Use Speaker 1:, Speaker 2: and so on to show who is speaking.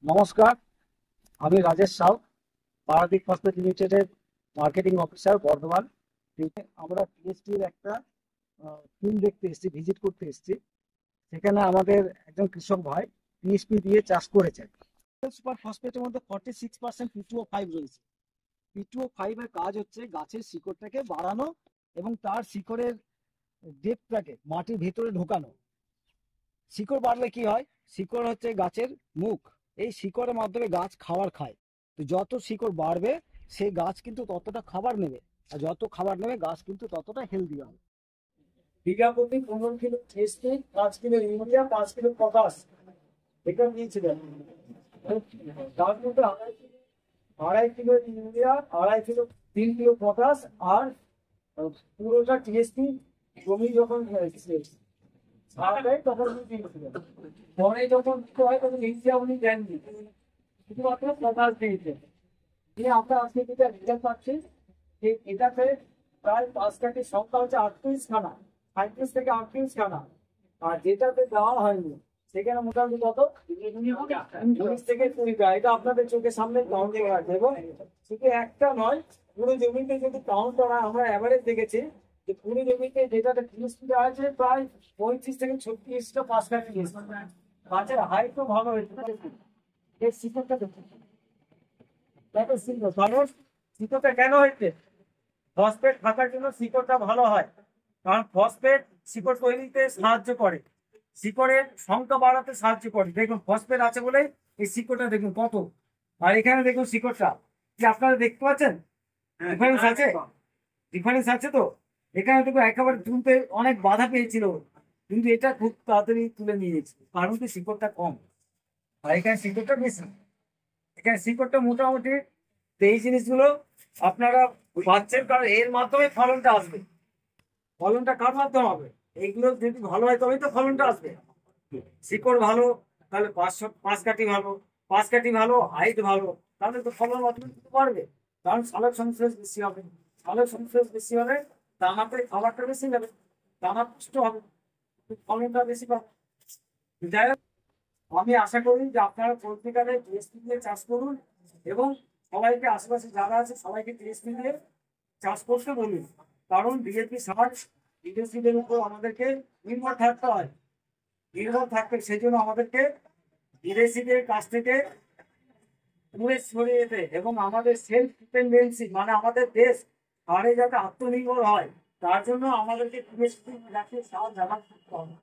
Speaker 1: নমস্কার, আমি রাজেশ সাউ, পারাদীপ ফসফেট লিমিটেডের মার্কেটিং অফিসার বর্ধমান। আমরা টিএসটির একটা ফিল্ড দেখতে এসেছি, ভিজিট করতে এসেছি। সেখানে আমাদের একজন কৃষক ভাই টিএসপি দিয়ে চাষ করেছেন। সুপার ফসফেটের মধ্যে 46% P2O5 রয়েছে। P2O5 এর কাজ হচ্ছে গাছের শিকড়টাকে বাড়ানো এবং তার শিকড়ের ডেপটাকে মাটির ভেতরে ঢোকানো। শিকড় বাড়লে কি হয়? শিকড় হচ্ছে গাছের মুখ। এই শিকড়ের মাধ্যমে গাছ খাবার খায়। তো যত শিকড় বাড়বে সেই গাছ কিন্তু ততটা খাবার নেবে, আর যত খাবার নেবে গাছ কিন্তু ততটা হেলদি হবে।
Speaker 2: বিঘা প্রতি 15 kilo TSP, 5 kilo urea, 5 kilo potash এটা নিয়েছিলেন। তার মধ্যে আড়াই kilo urea, 2.5 kilo 3 kilo potash আর পুরোটা টিএসপি জমি যখন তখন উনি দিয়েছিলেন। পরে যখন দিতে হয় তখন ইউরিয়া উনি দেননি, শুধুমাত্র পটাশ দিয়েছেন। দিয়ে আমরা আজকে যেটা রেজাল্ট পাচ্ছি যে এটাতে প্রায় 5 কাঠির সংখ্যা হচ্ছে 38খানা, 35 থেকে 38 খানা। আর যেটাতে দেওয়া হয়নি সেখানে মোটামুটি কত 19 থেকে 20টা। এটা আপনাদের চোখের সামনে কাউন্ট করা আছে এবং শুধু একটা নয়, পুরো জমিতে যদি কাউন্ট করা আমরা অ্যাভারেজ দেখেছি যে পুরো জমিতে যেটাতে 30 দেওয়া আছে প্রায় 35 থেকে 36টা 5 কাঠি গাছের হাইট তো ভালো হয়েছে। এর শিকড়টা দেখুন, দেখো শিকড়টা কেন হয়েছে? ফসফেট থাকার জন্য শিকড়টা ভালো হয়, কারণ ফসফেট শিকড় তৈরিতে সাহায্য করে, শিকড়ের সংখ্যা বাড়াতে সাহায্য করে। দেখুন ফসফেট আছে বলে এই শিকড়টা দেখুন কত। আর এখানে দেখুন শিকড়টা কি আপনারা দেখতে পাচ্ছেন? ডিফারেন্স আছে, ডিফারেন্স আছে তো। এখানে দেখুন একেবারে তুলতে অনেক বাধা পেয়েছিল, কিন্তু এটা খুব তাড়াতাড়ি তুলে নিয়েছে, কারণ কি শিকড়টা কম আর এখানে শিকড়টা বেশি। এখানে শিকড়টা মোটামুটি। তো এই জিনিসগুলো আপনারা পাচ্ছেন, কারণ এর মাধ্যমে ফলনটা আসবে। ফলনটা কার মাধ্যমে হবে? এইগুলো যদি ভালো হয় তবেই তো ফলনটা আসবে। শিকড় ভালো, তাহলে 5 কাঠি ভালো, 5 কাঠি ভালো, হাইট ভালো, তাহলে তো ফলন অটোমেটিক বাড়বে। কারণ সালোক সংশ্লেষ বেশি হবে, সালোক সংশ্লেষ বেশি হবে, দানাতে খাবারটা বেশি যাবে, দানা পুষ্ট হবে, ফলনটা বেশি পাবে। যাই হোক, আমি আশা করি যে আপনারা পত্রিকাতে টিএসপি দিয়ে চাষ করুন এবং সবাইকে আশেপাশে যারা আছে সবাইকে টিএসপি দিয়ে চাষ করতে বলুন। কারণ ডিএপি সার বিদেশিদের উপর আমাদেরকে নির্ভর থাকতে হয়, নির্ভর থাকতে সেই জন্য আমাদেরকে বিদেশিদের কাছ থেকে দূরে সরিয়ে যেতে এবং আমাদের সেলফ ডিপেন্ডেন্সি মানে আমাদের দেশ সারে যাতে আত্মনির্ভর হয়, তার জন্য আমাদেরকে টিএসপি সার ব্যবহার করতে হবে।